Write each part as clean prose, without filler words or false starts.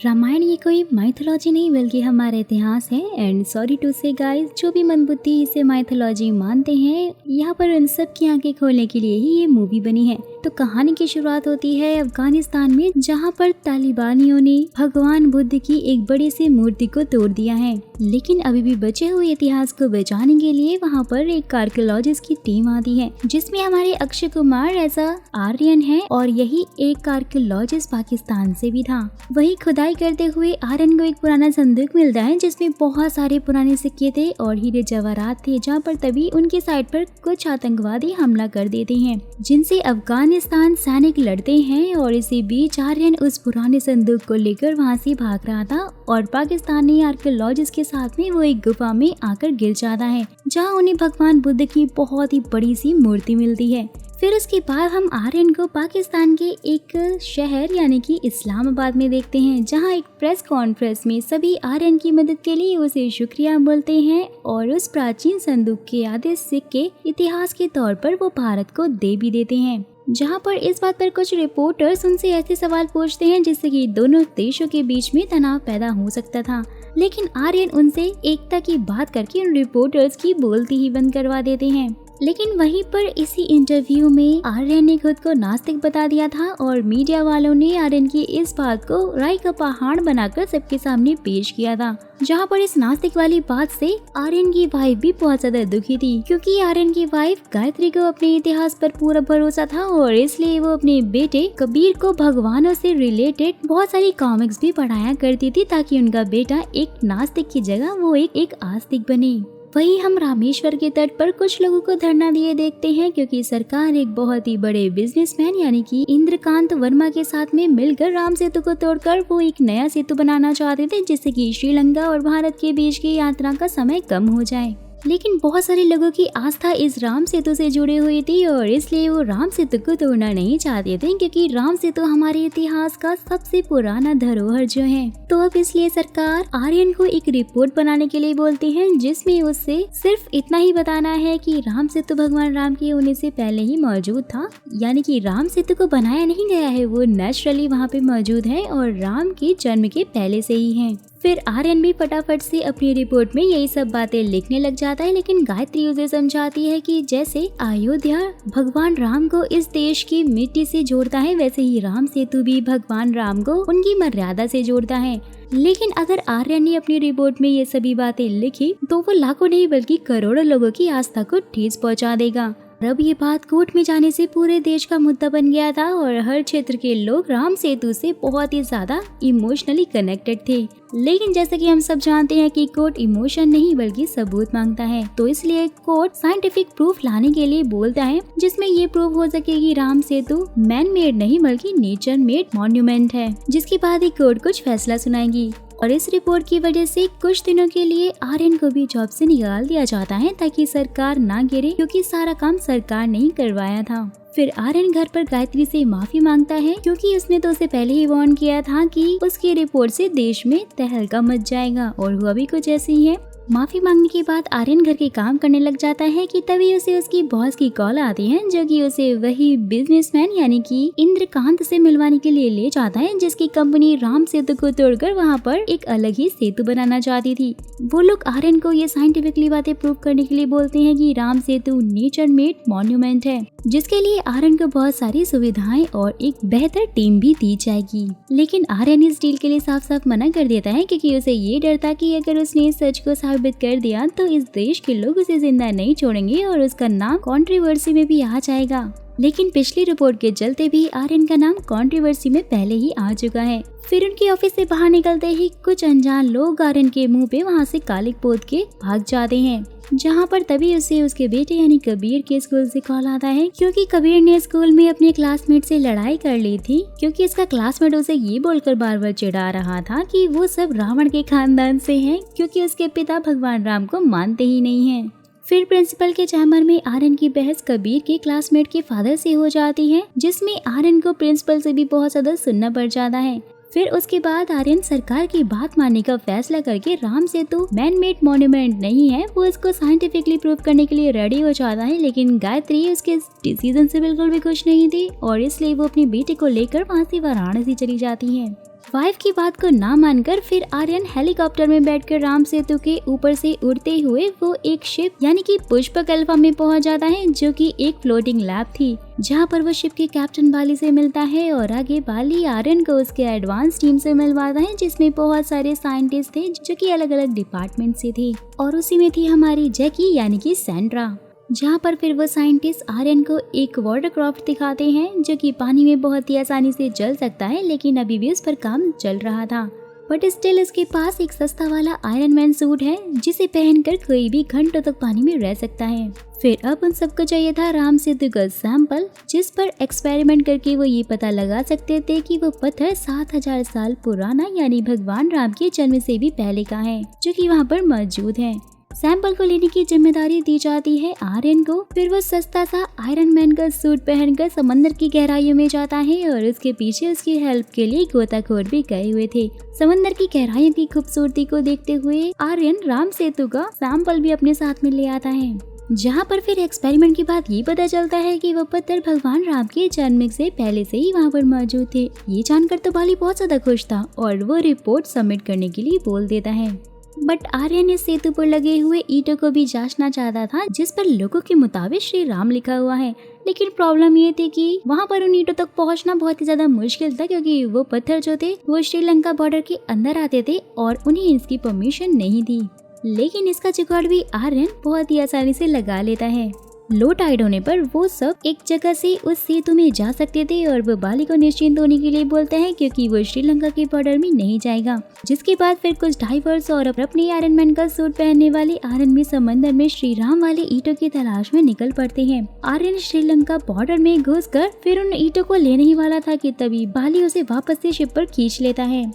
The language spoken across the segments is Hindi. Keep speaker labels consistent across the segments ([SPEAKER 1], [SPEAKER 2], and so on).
[SPEAKER 1] रामायण ये कोई माइथोलॉजी नहीं बल्कि हमारा इतिहास है। एंड सॉरी टू से गाइस, जो भी मंदबुद्धि इसे माइथोलॉजी मानते हैं, यहाँ पर उन सब की आंखें खोलने के लिए ही ये मूवी बनी है। तो कहानी की शुरुआत होती है अफगानिस्तान में, जहाँ पर तालिबानियों ने भगवान बुद्ध की एक बड़ी सी मूर्ति को तोड़ दिया है। लेकिन अभी भी बचे हुए इतिहास को बचाने के लिए वहाँ पर एक आर्कियोलॉजिस्ट की टीम आती है, जिसमें हमारे अक्षय कुमार ऐसा आर्यन है और यही एक आर्कियोलॉजिस्ट पाकिस्तान से भी था। वही खुदाई करते हुए आर्यन को एक पुराना संदूक मिलता है, जिसमें बहुत सारे पुराने सिक्के थे और हीरे जवाहरात थे, जहाँ पर तभी उनके साइड पर कुछ आतंकवादी हमला कर देते हैं, जिनसे अफगानिस्तान सैनिक लड़ते हैं। और इसी बीच आर्यन उस पुराने संदूक को लेकर वहाँ से भाग रहा था और पाकिस्तानी आर्कियोलॉजिस्ट के साथ में वो एक गुफा में आकर गिर जाता है, जहाँ उन्हें भगवान बुद्ध की बहुत ही बड़ी सी मूर्ति मिलती है। फिर उसके बाद हम आर्यन को पाकिस्तान के एक शहर यानी कि इस्लामाबाद में देखते हैं, जहां एक प्रेस कॉन्फ्रेंस में सभी आर्यन की मदद के लिए उसे शुक्रिया बोलते हैं और उस प्राचीन संदूक के आधे सिक्के इतिहास के तौर पर वो भारत को दे भी देते हैं। जहां पर इस बात पर कुछ रिपोर्टर्स उनसे ऐसे सवाल पूछते हैं जिससे कि दोनों देशों के बीच में तनाव पैदा हो सकता था, लेकिन आर्यन उनसे एकता की बात करके उन रिपोर्टर्स की बोलती ही बंद करवा देते हैं। लेकिन वहीं पर इसी इंटरव्यू में आर्यन ने खुद को नास्तिक बता दिया था और मीडिया वालों ने आर्यन की इस बात को राई का पहाड़ बनाकर सबके सामने पेश किया था। जहां पर इस नास्तिक वाली बात से आर्यन की वाइफ भी बहुत ज्यादा दुखी थी, क्योंकि आर्यन की वाइफ गायत्री को अपने इतिहास पर पूरा भरोसा था और इसलिए वो अपने बेटे कबीर को भगवानों से रिलेटेड बहुत सारी कॉमिक्स भी पढ़ाया करती थी, ताकि उनका बेटा एक नास्तिक की जगह वो एक आस्तिक बने। वही हम रामेश्वर के तट पर कुछ लोगों को धरना दिए देखते हैं, क्योंकि सरकार एक बहुत ही बड़े बिजनेसमैन यानी कि इंद्रकांत वर्मा के साथ में मिलकर राम सेतु को तोड़कर वो एक नया सेतु बनाना चाहते थे, जिससे कि श्रीलंका और भारत के बीच की यात्रा का समय कम हो जाए। लेकिन बहुत सारे लोगों की आस्था इस राम सेतु से जुड़ी हुई थी और इसलिए वो राम सेतु को तोड़ना नहीं चाहते थे, क्योंकि राम सेतु हमारे इतिहास का सबसे पुराना धरोहर जो है। तो अब इसलिए सरकार आर्यन को एक रिपोर्ट बनाने के लिए बोलती है, जिसमें उससे सिर्फ इतना ही बताना है कि राम सेतु भगवान राम के होने से पहले ही मौजूद था, यानी कि राम सेतु को बनाया नहीं गया है, वो नेचुरली वहाँ पे मौजूद है और राम के जन्म के पहले से ही है। फिर आर्यन भी फटाफट से अपनी रिपोर्ट में यही सब बातें लिखने लग जाता है, लेकिन गायत्री उसे समझाती है कि जैसे अयोध्या भगवान राम को इस देश की मिट्टी से जोड़ता है, वैसे ही राम सेतु भी भगवान राम को उनकी मर्यादा से जोड़ता है। लेकिन अगर आर्यन ने अपनी रिपोर्ट में ये सभी बातें लिखी तो वो लाखों नहीं बल्कि करोड़ों लोगों की आस्था को ठेस पहुंचा देगा। अब ये बात कोर्ट में जाने से पूरे देश का मुद्दा बन गया था और हर क्षेत्र के लोग राम सेतु से बहुत ही ज्यादा इमोशनली कनेक्टेड थे। लेकिन जैसा कि हम सब जानते हैं कि कोर्ट इमोशन नहीं बल्कि सबूत मांगता है, तो इसलिए कोर्ट साइंटिफिक प्रूफ लाने के लिए बोलता है, जिसमें ये प्रूफ हो सके कि राम सेतु मैन मेड नहीं बल्कि नेचर मेड मॉन्यूमेंट है। जिसके बाद ही कोर्ट कुछ फैसला सुनाएगी और इस रिपोर्ट की वजह से कुछ दिनों के लिए आर्यन को भी जॉब से निकाल दिया जाता है, ताकि सरकार ना गिरे, क्योंकि सारा काम सरकार ने ही करवाया था। फिर आर्यन घर पर गायत्री से माफी मांगता है, क्योंकि उसने तो उसे पहले ही वार्न किया था कि उसकी रिपोर्ट से देश में तहलका मच जाएगा, और हुआ भी कुछ ऐसे ही है। माफी मांगने के बाद आर्यन घर के काम करने लग जाता है कि तभी उसे उसकी बॉस की कॉल आती है, जो कि उसे वही बिजनेसमैन यानी कि इंद्रकांत से मिलवाने के लिए ले जाता है, जिसकी कंपनी राम सेतु को तोड़कर वहां पर एक अलग ही सेतु बनाना चाहती थी। वो लोग आर्यन को ये साइंटिफिकली बातें प्रूव करने के लिए बोलते हैं कि Ram Setu nature made monument है, जिसके लिए आर्यन को बहुत सारी सुविधाएं और एक बेहतर टीम भी दी जाएगी। लेकिन आर्यन इस डील के लिए साफ साफ मना कर देता है, क्योंकि उसे ये डर था कि अगर उसने इस सच को साबित कर दिया तो इस देश के लोग उसे जिंदा नहीं छोड़ेंगे और उसका नाम कंट्रोवर्सी में भी आ जाएगा। लेकिन पिछली रिपोर्ट के चलते भी आर्यन का नाम कंट्रोवर्सी में पहले ही आ चुका है। फिर उनके ऑफिस से बाहर निकलते ही कुछ अनजान लोग आर्यन के मुंह पे वहाँ से कालिक पोत के भाग जाते हैं, जहाँ पर तभी उसे उसके बेटे यानी कबीर के स्कूल से कॉल आता है, क्योंकि कबीर ने स्कूल में अपने क्लासमेट से लड़ाई कर ली थी, क्योंकि इसका क्लासमेट उसे ये बोलकर बार बार चिढ़ा रहा था कि वो सब रावण के खानदान से हैं, क्योंकि उसके पिता भगवान राम को मानते ही नहीं हैं। फिर प्रिंसिपल के चैम्बर में आर्यन की बहस कबीर के क्लासमेट के फादर से हो जाती है, जिसमें आर्यन को प्रिंसिपल से भी बहुत ज्यादा सुनना पड़ जाता है। फिर उसके बाद आर्यन सरकार की बात मानने का फैसला करके Ram Setu man made monument नहीं है, वो इसको साइंटिफिकली प्रूव करने के लिए रेडी हो जाता है। लेकिन गायत्री उसके डिसीजन से बिल्कुल भी खुश नहीं थी और इसलिए वो अपने बेटे को लेकर वहाँ से वाराणसी चली जाती है। वाइफ की बात को ना मानकर फिर आर्यन हेलीकॉप्टर में बैठकर राम सेतु के ऊपर से उड़ते हुए वो एक शिप यानी कि पुष्पक अल्फा में पहुंच जाता है, जो कि एक फ्लोटिंग लैब थी, जहां पर वो शिप के कैप्टन बाली से मिलता है और आगे बाली आर्यन को उसके एडवांस टीम से मिलवाता है, जिसमें बहुत सारे साइंटिस्ट थे जो कि अलग अलग डिपार्टमेंट से थे। और उसी में थी हमारी जैकी यानी कि सैंड्रा, जहाँ पर फिर वो साइंटिस्ट आर्यन को एक वाटरक्राफ्ट दिखाते हैं जो कि पानी में बहुत ही आसानी से चल सकता है, लेकिन अभी भी उस पर काम चल रहा था। बट स्टिल इसके पास एक सस्ता वाला आयरन मैन सूट है जिसे पहनकर कोई भी घंटों तक पानी में रह सकता है। फिर अब उन सबको चाहिए था राम सेतु का सैंपल, जिस पर एक्सपेरिमेंट करके वो ये पता लगा सकते थे कि वो पत्थर 7000 साल पुराना यानी भगवान राम के जन्म से भी पहले का है, जो कि वहाँ पर मौजूद है। सैंपल को लेने की जिम्मेदारी दी जाती है आर्यन को। फिर वो सस्ता सा आयरन मैन का सूट पहनकर समंदर की गहराइयों में जाता है और उसके पीछे उसकी हेल्प के लिए गोताखोर भी गए हुए थे। समंदर की गहराइयों की खूबसूरती को देखते हुए आर्यन राम सेतु का सैंपल भी अपने साथ में ले आता है, जहाँ पर फिर एक्सपेरिमेंट के बाद ये पता चलता है कि वो पत्थर भगवान राम के जन्म से पहले से ही वहाँ पर मौजूद थे। ये जानकर तो बाली बहुत ज्यादा खुश था और वो रिपोर्ट सबमिट करने के लिए बोल देता है। बट आर्यन इस सेतु पर लगे हुए ईंटों को भी जांचना चाहता था, जिस पर लोगों के मुताबिक श्री राम लिखा हुआ है। लेकिन प्रॉब्लम ये थी कि वहाँ पर उन ईंटों तक पहुँचना बहुत ही ज्यादा मुश्किल था, क्योंकि वो पत्थर जो थे वो श्रीलंका बॉर्डर के अंदर आते थे और उन्हें इसकी परमिशन नहीं थी। लेकिन इसका जुगाड़ भी आर्यन बहुत ही आसानी से लगा लेता है। लो टाइड होने पर वो सब एक जगह से उस सेतु में जा सकते थे और वो बाली को निश्चिंत होने के लिए बोलते हैं, क्योंकि वो श्रीलंका के बॉर्डर में नहीं जाएगा। जिसके बाद फिर कुछ डाइवर्स और अपने आयरन मैन का सूट पहनने वाले आर्यन भी समंदर में श्री राम वाले ईंटों की तलाश में निकल पड़ते हैं। आर्यन श्रीलंका बॉर्डर में घुसकर फिर उन ईंटों को लेने ही वाला था कि तभी बाली उसे वापस से शिप पर खींच लेता है।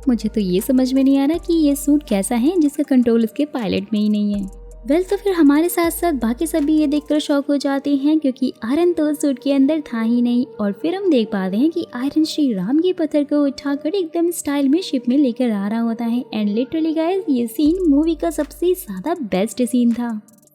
[SPEAKER 1] मुझे तो ये समझ में नहीं आ रहा कि ये सूट कैसा है जिसका कंट्रोल उसके पायलट में ही नहीं है। तो फिर हमारे साथ साथ बाकी सभी ये देखकर शॉक हो जाते हैं, क्योंकि आयरन तो सूट के अंदर था ही नहीं। और फिर हम देख पाते हैं कि आयरन श्री राम के पत्थर को उठाकर एकदम स्टाइल में शिप में लेकर आ रहा होता है। एंड लिटरली गाइस, ये सीन मूवी का सबसे ज्यादा बेस्ट सीन था।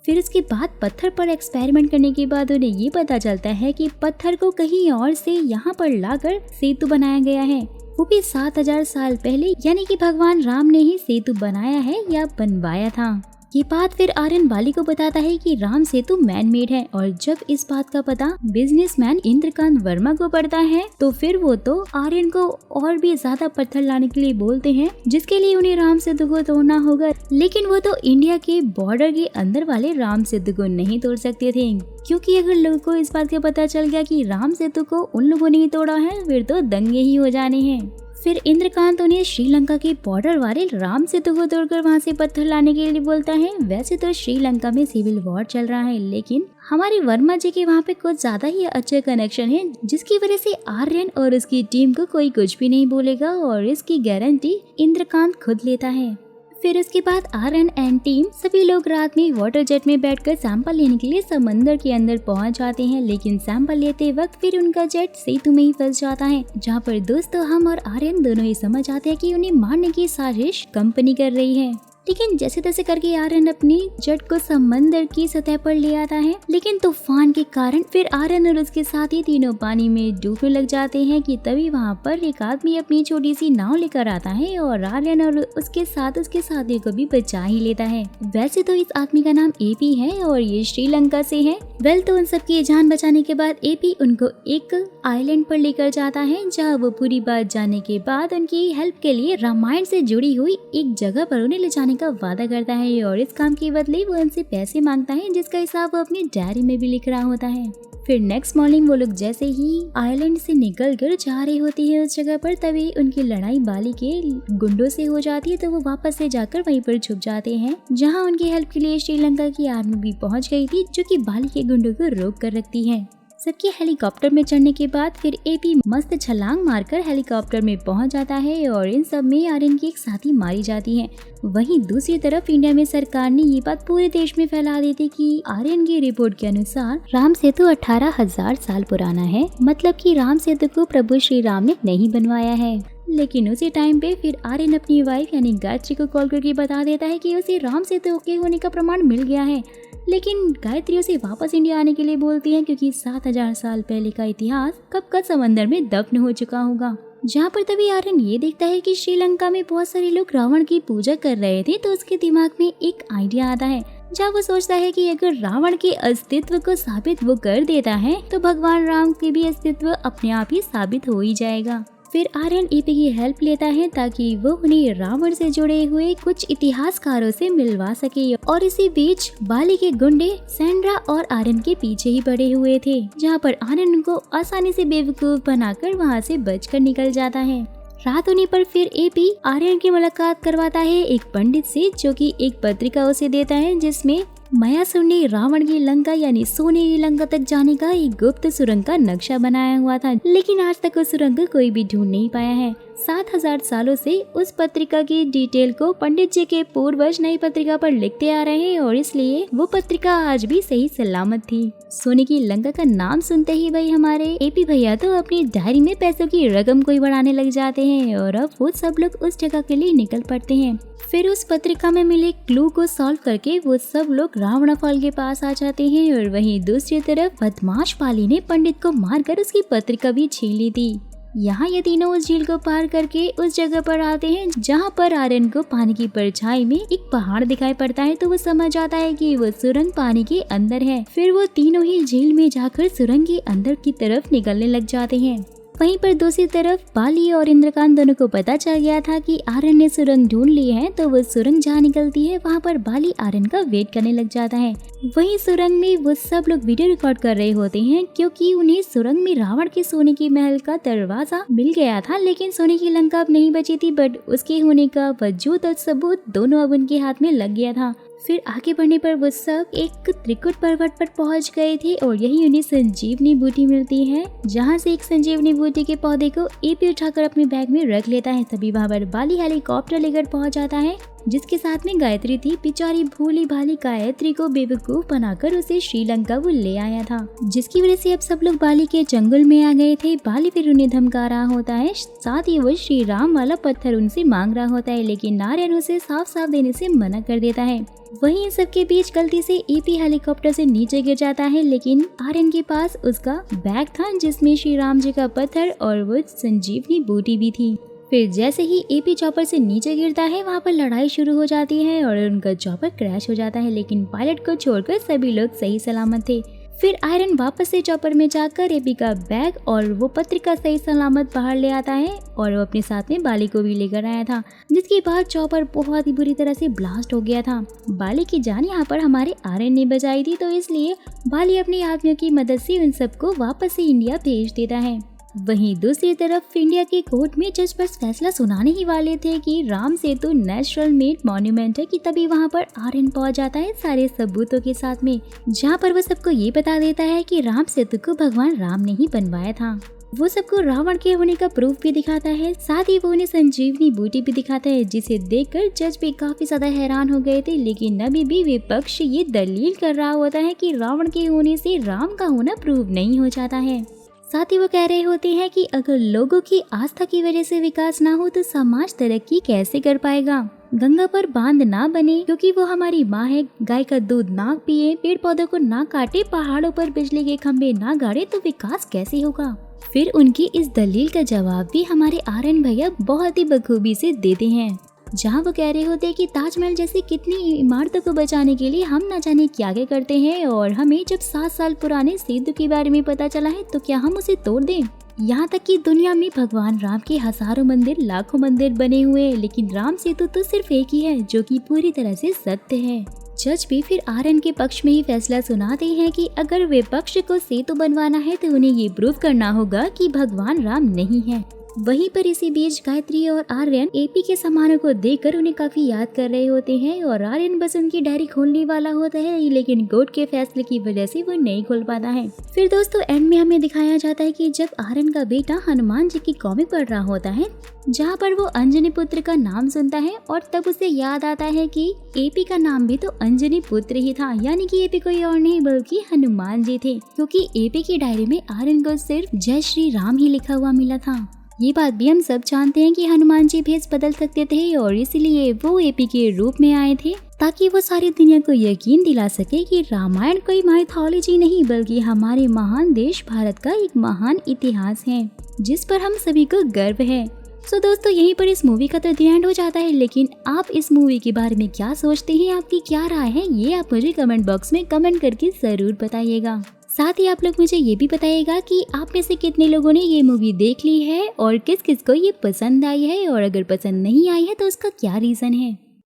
[SPEAKER 1] फिर उसके बाद पत्थर पर एक्सपेरिमेंट करने के बाद उन्हें ये पता चलता है कि पत्थर को कहीं और से यहाँ पर लाकर सेतु बनाया गया है, वो भी 7000 साल पहले, यानी कि भगवान राम ने ही सेतु बनाया है या बनवाया था। ये बात फिर आर्यन बाली को बताता है कि राम सेतु मैन मेड है। और जब इस बात का पता बिजनेसमैन इंद्रकांत वर्मा को पड़ता है तो फिर वो तो आर्यन को और भी ज्यादा पत्थर लाने के लिए बोलते हैं, जिसके लिए उन्हें राम सेतु को तोड़ना होगा। लेकिन वो तो इंडिया के बॉर्डर के अंदर वाले राम सेतु को नहीं तोड़ सकते थे, क्योंकि अगर लोगों को इस बात का पता चल गया कि राम सेतु को उन लोगों ने ही तोड़ा है, फिर तो दंगे ही हो जाने हैं। फिर इंद्रकांत उन्हें श्रीलंका के बॉर्डर वाले राम सेतु को तोड़कर वहां से पत्थर लाने के लिए बोलता है। वैसे तो श्रीलंका में सिविल वॉर चल रहा है, लेकिन हमारे वर्मा जी के वहाँ पे कुछ ज्यादा ही अच्छे कनेक्शन है, जिसकी वजह से आर्यन और उसकी टीम को कोई कुछ भी नहीं बोलेगा और इसकी गारंटी इंद्रकांत खुद लेता है। फिर उसके बाद आर्यन एंड टीम सभी लोग रात में वाटर जेट में बैठकर सैंपल लेने के लिए समंदर के अंदर पहुंच जाते हैं। लेकिन सैंपल लेते वक्त फिर उनका जेट सेतु में ही फंस जाता है, जहां पर दोस्तों हम और आर्यन दोनों ही समझ आते हैं कि उन्हें मारने की साजिश कंपनी कर रही है। लेकिन जैसे तैसे करके आर्यन अपनी जेट को समंदर की सतह पर ले आता है। लेकिन तूफान के कारण फिर आर्यन और उसके साथी तीनों पानी में डूबने लग जाते हैं कि तभी वहाँ पर एक आदमी अपनी छोटी सी नाव लेकर आता है और आर्यन और उसके साथ उसके साथियों को भी बचा ही लेता है। वैसे तो इस आदमी का नाम एपी है और ये श्रीलंका से है। तो उन सबकी जान बचाने के बाद एपी उनको एक आइलैंड पर लेकर जाता है, जहाँ वो पूरी बात जानने के बाद उनकी हेल्प के लिए रामायण से जुड़ी हुई एक जगह पर उन्हें ले जाने का वादा करता है और इस काम के बदले वो उनसे पैसे मांगता है, जिसका हिसाब वो अपनी डायरी में भी लिख रहा होता है। फिर नेक्स्ट मॉर्निंग वो लोग जैसे ही आइलैंड से निकल कर जा रही होती है उस जगह पर, तभी उनकी लड़ाई बाली के गुंडों से हो जाती है। तो वो वापस से जाकर वहीं पर छुप जाते हैं, जहां उनकी हेल्प के लिए श्रीलंका की आर्मी भी पहुंच गई थी, जो कि बाली के गुंडों को रोक कर रखती है। सबके हेलीकॉप्टर में चढ़ने के बाद फिर एपी मस्त छलांग मारकर हेलीकॉप्टर में पहुंच जाता है और इन सब में आर्यन की एक साथी मारी जाती है। वहीं दूसरी तरफ इंडिया में सरकार ने ये बात पूरे देश में फैला दी थी कि आर्यन की रिपोर्ट के अनुसार राम सेतु 18,000 साल पुराना है, मतलब कि राम सेतु को प्रभु श्री राम ने नहीं बनवाया है। लेकिन उसी टाइम पे फिर आर्यन अपनी वाइफ यानी गायत्री को कॉल करके बता देता है कि उसे राम सेतु ओके होने का प्रमाण मिल गया है। लेकिन गायत्री उसे वापस इंडिया आने के लिए बोलती है क्योंकि 7000 साल पहले का इतिहास कब का समंदर में दफन हो चुका होगा। जहाँ पर तभी आर्यन ये देखता है कि श्रीलंका में बहुत सारे लोग रावण की पूजा कर रहे थे, तो उसके दिमाग में एक आइडिया आता है जहाँ वो सोचता है कि अगर रावण के अस्तित्व को साबित वो कर देता है तो भगवान राम के भी अस्तित्व अपने आप ही साबित हो ही जाएगा। फिर आर्यन ईपी की हेल्प लेता है ताकि वो उन्हें रावण से जुड़े हुए कुछ इतिहासकारों से मिलवा सके, और इसी बीच बाली के गुंडे सैंड्रा और आर्यन के पीछे ही पड़े हुए थे, जहाँ पर आर्यन उनको आसानी से बेवकूफ बनाकर वहाँ से बचकर निकल जाता है। रात होने पर फिर एपी आर्यन की मुलाकात करवाता है एक पंडित से, जो कि एक पत्रिका उसे देता है जिसमें मयासुर ने रावण की लंका यानी सोने की लंका तक जाने का एक गुप्त सुरंग का नक्शा बनाया हुआ था, लेकिन आज तक उस सुरंग को कोई भी ढूंढ नहीं पाया है। 7000 सालों से उस पत्रिका की डिटेल को पंडित जी के पूर्वज नई पत्रिका पर लिखते आ रहे हैं और इसलिए वो पत्रिका आज भी सही सलामत थी। सोने की लंका का नाम सुनते ही भाई हमारे एपी भैया तो अपनी डायरी में पैसों की रकम को ही बढ़ाने लग जाते हैं और अब वो सब लोग उस जगह के लिए निकल पड़ते हैं। फिर उस पत्रिका में मिले क्लू को सॉल्व करके वो सब लोग रावणफल के पास आ जाते हैं और वहीं दूसरी तरफ बदमाश पाली ने पंडित को मारकर उसकी पत्रिका भी छीन ली थी। यहाँ ये तीनों उस झील को पार करके उस जगह पर आते हैं जहाँ पर आर्यन को पानी की परछाई में एक पहाड़ दिखाई पड़ता है, तो वो समझ आता है कि वो सुरंग पानी के अंदर है। फिर वो तीनों ही झील में जाकर सुरंग के अंदर की तरफ निकलने लग जाते हैं। वहीं पर दूसरी तरफ बाली और इंद्रकांत दोनों को पता चल गया था कि आर्यन ने सुरंग ढूंढ ली है, तो वो सुरंग जहाँ निकलती है वहाँ पर बाली आर्यन का वेट करने लग जाता है। वहीं सुरंग में वो सब लोग वीडियो रिकॉर्ड कर रहे होते हैं क्योंकि उन्हें सुरंग में रावण के सोने के महल का दरवाजा मिल गया था, लेकिन सोने की लंका अब नहीं बची थी, बट उसके होने का वजूद और सबूत दोनों अब उनके हाथ में लग गया था। फिर आगे बढ़ने पर वो सब एक त्रिकुट पर्वत पर पहुंच गए थे और यही उन्हें संजीवनी बूटी मिलती है, जहां से एक संजीवनी बूटी के पौधे को एपी उठाकर अपने बैग में रख लेता है। तभी वहां पर बाली हेलीकॉप्टर लेकर पहुंच जाता है, जिसके साथ में गायत्री थी। बेचारी भोली भाली गायत्री को बेवकूफ बनाकर उसे श्रीलंका वो ले आया था, जिसकी वजह से अब सब लोग बाली के जंगल में आ गए थे। बाली फिर उन्हें धमका रहा होता है, साथ ही वो श्री राम वाला पत्थर उनसे मांग रहा होता है, लेकिन आर्यन उसे साफ साफ देने से मना कर देता है। वहीं इन सबके बीच गलती से एपी हेलीकॉप्टर से नीचे गिर जाता है, लेकिन आर्यन के पास उसका बैग था जिसमें श्री राम जी का पत्थर और वो संजीवनी बूटी भी थी। फिर जैसे ही एपी चॉपर से नीचे गिरता है वहाँ पर लड़ाई शुरू हो जाती है और उनका चॉपर क्रैश हो जाता है, लेकिन पायलट को छोड़कर सभी लोग सही सलामत थे। फिर आयरन वापस से चॉपर में जाकर एपी का बैग और वो पत्रिका सही सलामत बाहर ले आता है और वो अपने साथ में बाली को भी लेकर आया था, जिसके बाद चॉपर बहुत ही बुरी तरह से ब्लास्ट हो गया था। बाली की जान यहाँ पर हमारे आर्यन ने बचाई थी, तो इसलिए बाली अपने आदमियों की मदद से उन सबको वापस से इंडिया भेज देता है। वहीं दूसरी तरफ इंडिया के कोर्ट में जज बस फैसला सुनाने ही वाले थे कि Ram Setu natural made monument है कि तभी वहां पर आर्यन पहुंच जाता है सारे सबूतों के साथ में, जहां पर वो सबको ये बता देता है कि राम सेतु को भगवान राम ने ही बनवाया था। वो सबको रावण के होने का प्रूफ भी दिखाता है, साथ ही वो उन्हें संजीवनी बूटी भी दिखाता है, जिसे देखकर जज भी काफी ज्यादा हैरान हो गए थे। लेकिन अभी भी विपक्ष ये दलील कर रहा होता है कि रावण के होने से राम का होना प्रूव नहीं हो जाता है। साथ ही वो कह रहे होते हैं कि अगर लोगों की आस्था की वजह से विकास ना हो तो समाज तरक्की कैसे कर पाएगा। गंगा पर बांध ना बने क्योंकि वो हमारी माँ है, गाय का दूध ना पिए, पेड़ पौधों को ना काटे, पहाड़ों पर बिजली के खंभे ना गाड़े, तो विकास कैसे होगा। फिर उनकी इस दलील का जवाब भी हमारे आर्यन भैया बहुत ही बखूबी से देते हैं, जहाँ वो कह रहे होते हैं कि ताजमहल जैसी कितनी इमारतों को बचाने के लिए हम न जाने क्या क्या करते हैं, और हमें जब 7 साल पुराने सेतु के बारे में पता चला है तो क्या हम उसे तोड़ दें। यहाँ तक कि दुनिया में भगवान राम के हजारों मंदिर, लाखों मंदिर बने हुए हैं, लेकिन राम सेतु तो सिर्फ एक ही है जो कि पूरी तरह से सत्य है। जज भी फिर आर्यन के पक्ष में ही फैसला सुनाते हैं कि अगर विपक्ष को सेतु बनवाना है तो उन्हें ये प्रूव करना होगा कि भगवान राम नहीं है। वहीं पर इसी बीच गायत्री और आर्यन एपी के सामानों को देखकर उन्हें काफी याद कर रहे होते हैं और आर्यन बस उनकी डायरी खोलने वाला होता है, लेकिन कोर्ट के फैसले की वजह से वो नहीं खोल पाता है। फिर दोस्तों एंड में हमें दिखाया जाता है कि जब आर्यन का बेटा हनुमान जी की कॉमिक पढ़ रहा होता है, जहाँ पर वो अंजनी पुत्र का नाम सुनता है और तब उसे याद आता है कि एपी का नाम भी तो अंजनी पुत्र ही था, यानी कि एपी कोई और नहीं बल्कि हनुमान जी थे, क्योंकि एपी की डायरी में आर्यन को सिर्फ जय श्री राम ही लिखा हुआ मिला था। ये बात भी हम सब जानते हैं कि हनुमान जी भेष बदल सकते थे और इसलिए वो एपी के रूप में आए थे ताकि वो सारी दुनिया को यकीन दिला सके कि रामायण कोई माइथोलॉजी नहीं बल्कि हमारे महान देश भारत का एक महान इतिहास है जिस पर हम सभी को गर्व है। सो दोस्तों, यहीं पर इस मूवी का तो द एंड हो जाता है, लेकिन आप इस मूवी के बारे में क्या सोचते हैं, आपकी क्या राय है, ये आप मुझे कमेंट बॉक्स में कमेंट करके जरूर बताइएगा। साथ ही आप लोग मुझे ये भी बताइएगा कि आप में से कितने लोगों ने ये मूवी देख ली है और किस किस को ये पसंद आई है, और अगर पसंद नहीं आई है तो उसका क्या रीजन है।